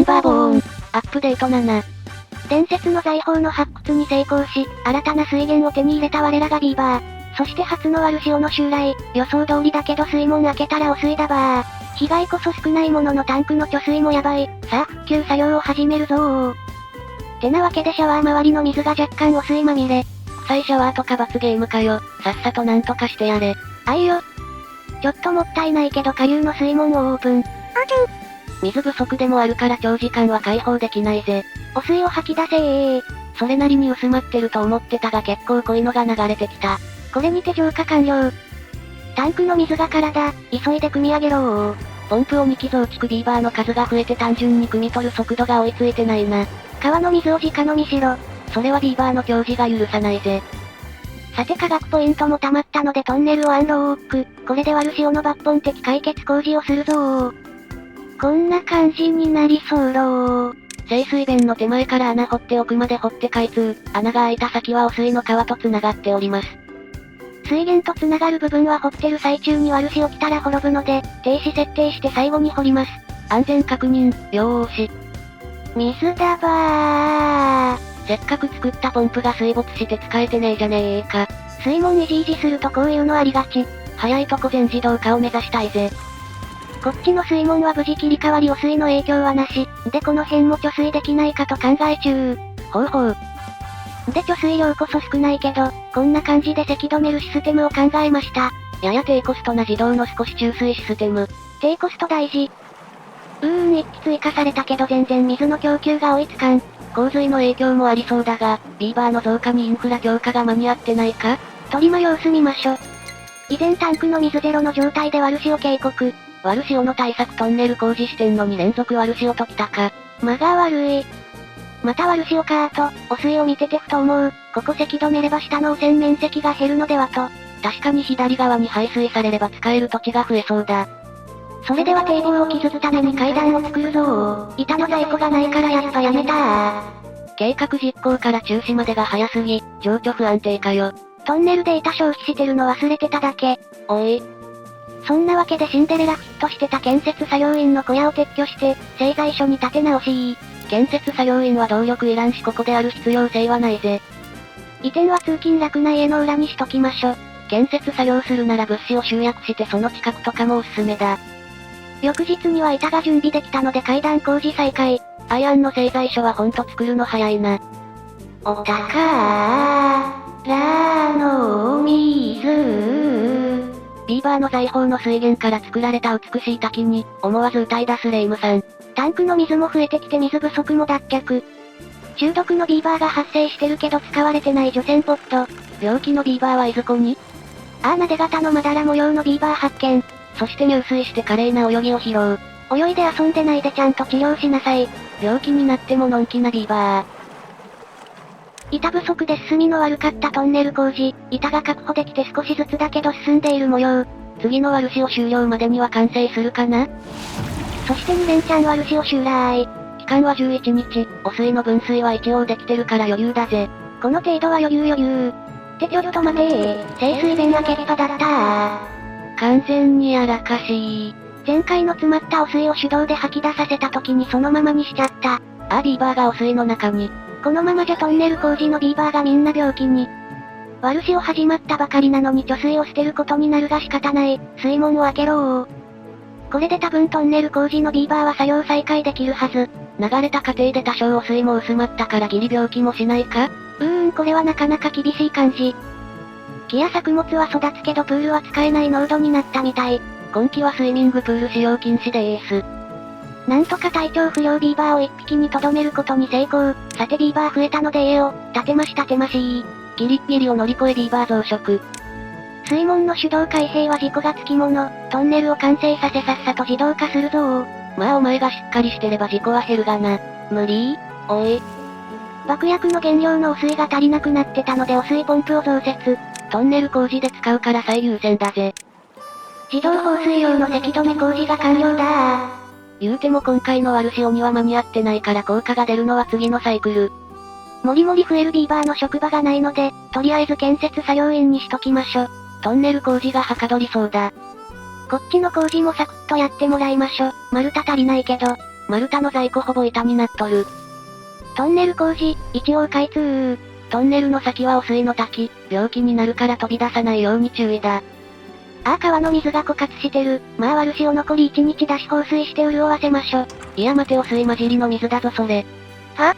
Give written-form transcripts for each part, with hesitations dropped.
ンバーボーン。アップデート7。伝説の財宝の発掘に成功し、新たな水源を手に入れた我らがビーバー。そして初のワルシオの襲来、予想通りだけど水門開けたら汚水だばー。被害こそ少ないもののタンクの貯水もやばい。さあ復旧作業を始めるぞー。てなわけでシャワー周りの水が若干汚水まみれ。臭いシャワーとか罰ゲームかよ。さっさとなんとかしてやれ。あいよ。ちょっともったいないけど下流の水門をオープン。水不足でもあるから長時間は解放できないぜ。汚水を吐き出せー。それなりに薄まってると思ってたが結構濃いのが流れてきた。これにて浄化完了。タンクの水が空だ。急いで汲み上げろー。ポンプを2機増築ビーバーの数が増えて単純に汲み取る速度が追いついてないな。川の水を直飲みしろ。それはビーバーの教示が許さないぜ。さて科学ポイントも溜まったのでトンネルをアンローク。これでワルシオの抜本的解決工事をするぞー。こんな感じになりそうろー。清水弁の手前から穴掘って奥まで掘って開通。穴が開いた先は汚水の川と繋がっております。水源と繋がる部分は掘ってる最中にワルシオ来たら滅ぶので、停止設定して最後に掘ります。安全確認、よーし。水だばー。せっかく作ったポンプが水没して使えてねえじゃねえか。水門いじいじするとこういうのありがち。早いとこ全自動化を目指したいぜ。こっちの水門は無事切り替わり汚水の影響はなし。でこの辺も貯水できないかと考え中。ほうほう。で貯水量こそ少ないけど、こんな感じでせき止めるシステムを考えました。やや低コストな自動の少し注水システム。低コスト大事。1機追加されたけど全然水の供給が追いつかん。洪水の影響もありそうだが、ビーバーの増加にインフラ強化が間に合ってないか？トリマ様子見ましょ。以前タンクの水ゼロの状態でワルシオ警告。ワルシオの対策トンネル工事してんのに連続ワルシオときたか。間が悪い。またワルシオかーと、汚水を見ててふと思う。ここせき止めれば下の汚染面積が減るのではと。確かに左側に排水されれば使える土地が増えそうだ。それでは堤防を築くために階段を作るぞー。板の在庫がないからやっぱやめたー。計画実行から中止までが早すぎ、情緒不安定かよ。トンネルデータ消費してるの忘れてただけ。おい。そんなわけでシンデレラフィットしてた建設作業員の小屋を撤去して、製材所に立て直し。建設作業員は動力いらんしここである必要性はないぜ。移転は通勤楽な家の裏にしときましょ。建設作業するなら物資を集約してその近くとかもおすすめだ。翌日には板が準備できたので階段工事再開。アイアンの製材所はほんと作るの早いな。おたからのお水。ビーバーの財宝の水源から作られた美しい滝に、思わず歌い出すレイムさん。タンクの水も増えてきて水不足も脱却。中毒のビーバーが発生してるけど使われてない除染ポット。病気のビーバーはいずこに？なで型のまだら模様のビーバー発見。そして入水して華麗な泳ぎを披露。泳いで遊んでないでちゃんと治療しなさい。病気になってものんきなビーバー。板不足で進みの悪かったトンネル工事。板が確保できて少しずつだけど進んでいる模様。次のワルシオ終了までには完成するかな？そして2連チャンワルシオ襲来。期間は11日、汚水の分水は一応できてるから余裕だぜ。この程度は余裕。ってちょっと待てー。清水弁開けっぱだったー。完全にやらかしー。前回の詰まった汚水を手動で吐き出させた時にそのままにしちゃった。ビーバーが汚水の中に。このままじゃトンネル工事のビーバーがみんな病気に。ワルシオ始まったばかりなのに貯水を捨てることになるが仕方ない。水門を開けろー。これで多分トンネル工事のビーバーは作業再開できるはず。流れた過程で多少汚水も薄まったからギリ病気もしないか？これはなかなか厳しい感じ。木や作物は育つけどプールは使えない濃度になったみたい。今季はスイミングプール使用禁止でーす。なんとか体調不良ビーバーを1匹に留めることに成功。さてビーバー増えたので家を、建てまし。ギリッギリを乗り越えビーバー増殖。水門の手動開閉は事故がつきもの。トンネルを完成させさっさと自動化するぞー。まあお前がしっかりしてれば事故は減るがな。無理？おい。爆薬の原料の汚水が足りなくなってたので汚水ポンプを増設。トンネル工事で使うから最優先だぜ。自動放水用のせき止め工事が完了だー。言うても今回のワルシオには間に合ってないから効果が出るのは次のサイクル。もりもり増えるビーバーの職場がないので、とりあえず建設作業員にしときましょ。トンネル工事がはかどりそうだ。こっちの工事もサクッとやってもらいましょ。丸太足りないけど。丸太の在庫ほぼ板になっとる。トンネル工事、一応開通。トンネルの先は汚水の滝、病気になるから飛び出さないように注意だ。ああ川の水が枯渇してる。まあ悪しを残り1日出し放水して潤わせましょ。いや待て汚水混じりの水だぞそれ。は？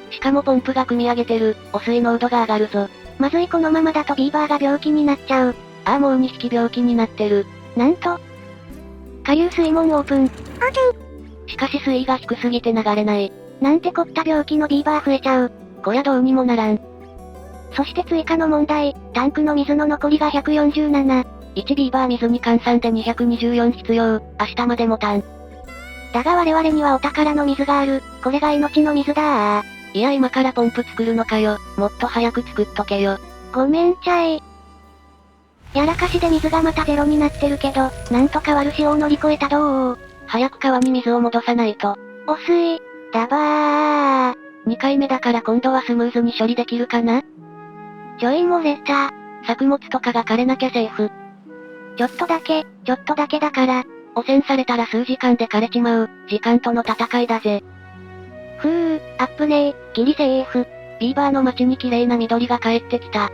しかもポンプが汲み上げてる、汚水濃度が上がるぞ。まずいこのままだとビーバーが病気になっちゃう。ああもう2匹病気になってる。なんと。下流水門オープン。しかし水位が低すぎて流れない。なんてこった病気のビーバー増えちゃう。こりゃどうにもならん。そして追加の問題、タンクの水の残りが147。1ビーバー水に換算で224必要、明日までもたん。だが我々にはお宝の水がある。これが命の水だ。いや今からポンプ作るのかよ。もっと早く作っとけよ。ごめんちゃい。やらかしで水がまたゼロになってるけど、なんとか悪潮を乗り越えたどう？早く川に水を戻さないと。汚水、だばー。2回目だから今度はスムーズに処理できるかな？ちょい漏れた。作物とかが枯れなきゃセーフ。ちょっとだけだから。汚染されたら数時間で枯れちまう、時間との戦いだぜ。ふー、アップねー、ギリセーフ。ビーバーの街に綺麗な緑が帰ってきた。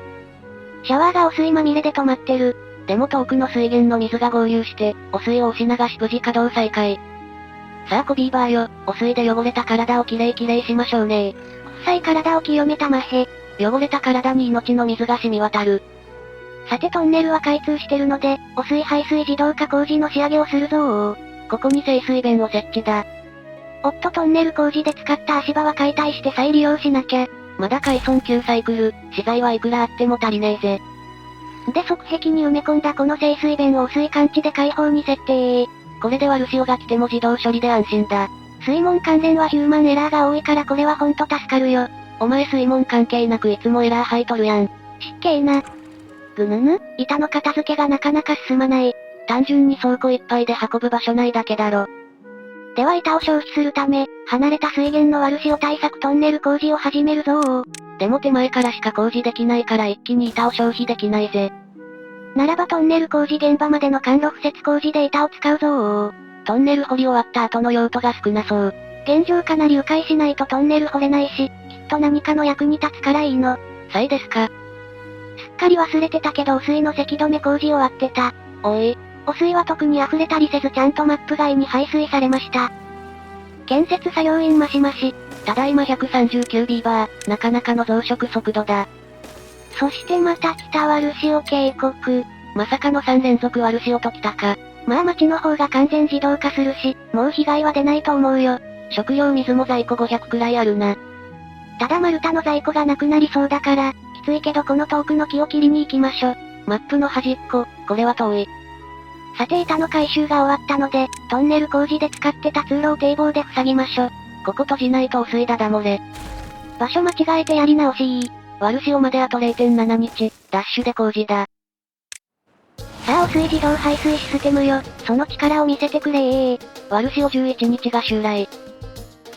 シャワーが汚水まみれで止まってる。でも遠くの水源の水が合流して、汚水を押し流し無事稼働再開。さあコビーバーよ、汚水で汚れた体をきれいしましょうね。臭い体を清めたまへ。汚れた体に命の水が染み渡る。さてトンネルは開通してるので、汚水排水自動化工事の仕上げをするぞー。ここに清水弁を設置だ。おっとトンネル工事で使った足場は解体して再利用しなきゃ。まだ海村旧サイクル、資材はいくらあっても足りねえぜ。で側壁に埋め込んだこの清水弁を汚水感知で開放に設定。これで悪潮が来ても自動処理で安心だ。水門関連はヒューマンエラーが多いからこれはほんと助かるよ。お前水門関係なくいつもエラー吐いとるやん。失敬な。ぐぬぬ、板の片付けがなかなか進まない。単純に倉庫いっぱいで運ぶ場所ないだけだろ。では板を消費するため、離れた水源の悪潮対策トンネル工事を始めるぞー。でも手前からしか工事できないから一気に板を消費できないぜ。ならばトンネル工事現場までの管路敷設工事で板を使うぞー。トンネル掘り終わった後の用途が少なそう。現状かなり迂回しないとトンネル掘れないし、きっと何かの役に立つからいいの。さいですか。すっかり忘れてたけど汚水のせき止め工事終わってた。おい。汚水は特に溢れたりせずちゃんとマップ外に排水されました。建設作業員マシマシ。ただいま139ビーバー、なかなかの増殖速度だ。そしてまた北悪潮渓谷。まさかの3連続悪潮と来たか。まあ町の方が完全自動化するし、もう被害は出ないと思うよ。食料水も在庫500くらいあるな。ただ丸太の在庫がなくなりそうだから、きついけどこの遠くの木を切りに行きましょ。マップの端っこ、これは遠い。さて板の回収が終わったので、トンネル工事で使ってた通路を堤防で塞ぎましょ。ここ閉じないと汚水だだ漏れ。場所間違えてやり直し悪潮まであと 0.7 日、ダッシュで工事だ。さあ汚水自動排水システムよ、その力を見せてくれー。悪潮11日が襲来。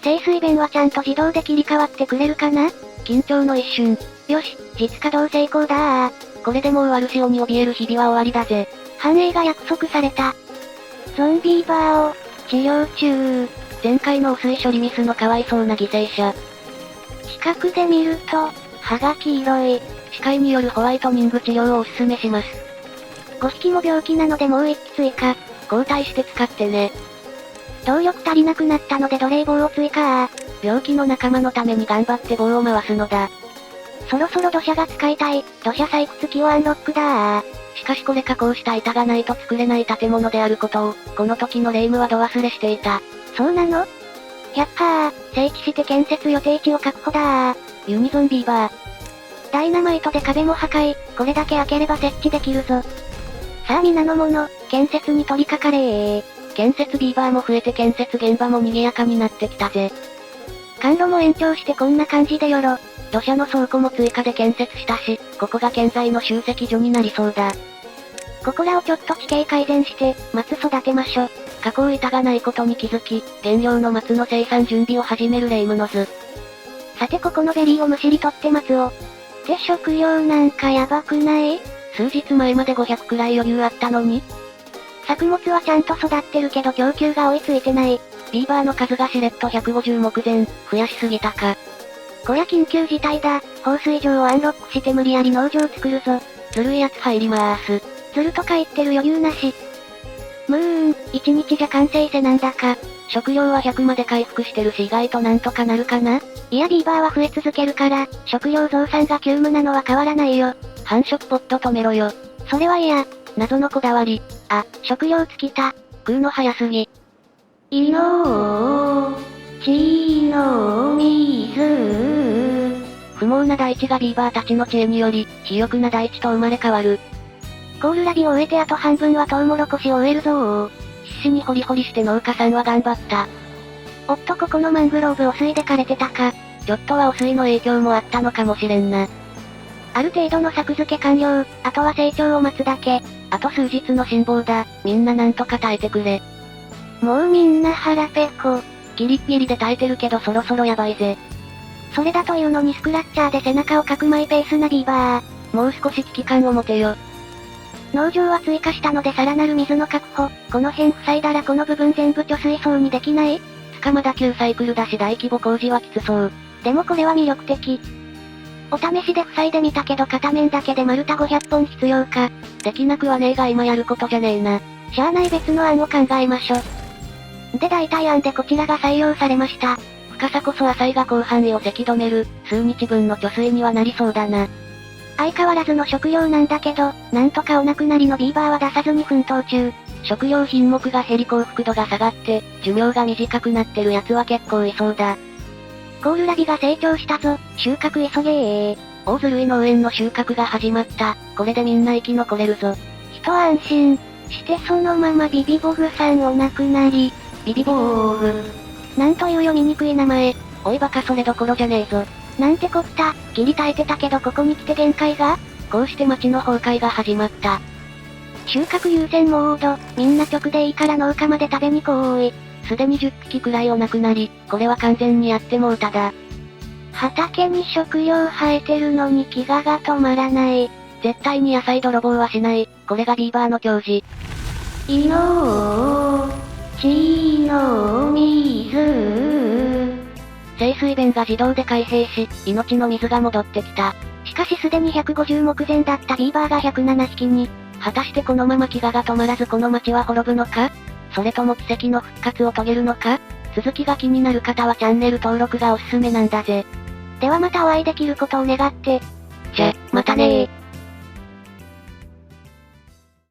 清水弁はちゃんと自動で切り替わってくれるかな？緊張の一瞬。よし、実稼働成功だー。これでもう悪潮に怯える日々は終わりだぜ。繁栄が約束された。ゾンビーバーを、治療中。前回の汚水処理ミスのかわいそうな犠牲者。近くで見ると、歯が黄色い。歯科医によるホワイトニング治療をおすすめします。5匹も病気なのでもう1機追加。交代して使ってね。動力足りなくなったので奴隷棒を追加。病気の仲間のために頑張って棒を回すのだ。そろそろ土砂が使いたい。土砂採掘機をアンロックだー。しかしこれ加工した板がないと作れない建物であることを、この時のレイムは度忘れしていた。そうなの？やっはー、整地して建設予定地を確保だー。ユニゾンビーバー。ダイナマイトで壁も破壊、これだけ開ければ設置できるぞ。さあ皆の者、建設に取り掛かれー。建設ビーバーも増えて建設現場も賑やかになってきたぜ。管路も延長してこんな感じでよろ。土砂の倉庫も追加で建設したし、ここが建材の集積所になりそうだ。ここらをちょっと地形改善して、松育てましょ。加工板がないことに気づき、原料の松の生産準備を始めるレイムノズ。さてここのベリーをむしり取って松を。って食料なんかやばくない？数日前まで500くらい余裕あったのに？作物はちゃんと育ってるけど供給が追いついてない。ビーバーの数がしれっと150目前、増やしすぎたか。こりゃ緊急事態だ。放水場をアンロックして無理やり農場作るぞ。ずるいやつ入りまーす。ずるとか言ってる余裕なし。1日じゃ完成せなんだか。食料は100まで回復してるし意外となんとかなるかな。いやビーバーは増え続けるから、食料増産が急務なのは変わらないよ。繁殖ポット止めろよ。それは嫌。謎のこだわり。あ、食料尽きた。食うの早すぎ。いのー、ちの水。不毛な大地がビーバーたちの知恵により、肥沃な大地と生まれ変わる。コールラビを終えてあと半分はトウモロコシを終えるぞー。必死にホリホリして農家さんは頑張った。おっとここのマングローブ汚水で枯れてたか。ちょっとは汚水の影響もあったのかもしれんな。ある程度の作付け完了、あとは成長を待つだけ。あと数日の辛抱だ。みんななんとか耐えてくれ。もうみんな腹ペコ。ギリッギリで耐えてるけどそろそろやばいぜ。それだというのにスクラッチャーで背中をかくマイペースなビーバー。もう少し危機感を持てよ。農場は追加したのでさらなる水の確保。この辺塞いだらこの部分全部貯水槽にできない？つかまだ旧サイクルだし大規模工事はきつそう。でもこれは魅力的。お試しで塞いでみたけど片面だけで丸太500本必要か。できなくはねえが今やることじゃねえな。しゃあない別の案を考えましょ。で代替案でこちらが採用されました。深さこそ浅いが広範囲をせき止める、数日分の貯水にはなりそうだな。相変わらずの食料なんだけど、なんとかお亡くなりのビーバーは出さずに奮闘中。食料品目が減り幸福度が下がって、寿命が短くなってるやつは結構いそうだ。コールラビが成長したぞ、収穫急げー。大ずるい農園の収穫が始まった。これでみんな生き残れるぞ。一安心してそのままビビボグさんお亡くなり。ビビボーグ。なんという読みにくい名前。おいバカそれどころじゃねえぞ。なんてこった、ギリ耐えてたけどここに来て限界が？こうして町の崩壊が始まった。収穫優先モード、みんな直でいいから農家まで食べに来ーい。すでに10匹くらいお亡くなり、これは完全にやってもうただ。畑に食料生えてるのに飢餓が止まらない。絶対に野菜泥棒はしない、これがビーバーの矜持。いのー、ちの水。清水弁が自動で開閉し、命の水が戻ってきた。しかしすでに150目前だったビーバーが107匹に。果たしてこのまま飢餓が止まらずこの町は滅ぶのか？それとも奇跡の復活を遂げるのか？続きが気になる方はチャンネル登録がおすすめなんだぜ。ではまたお会いできることを願って。じゃ、またねー。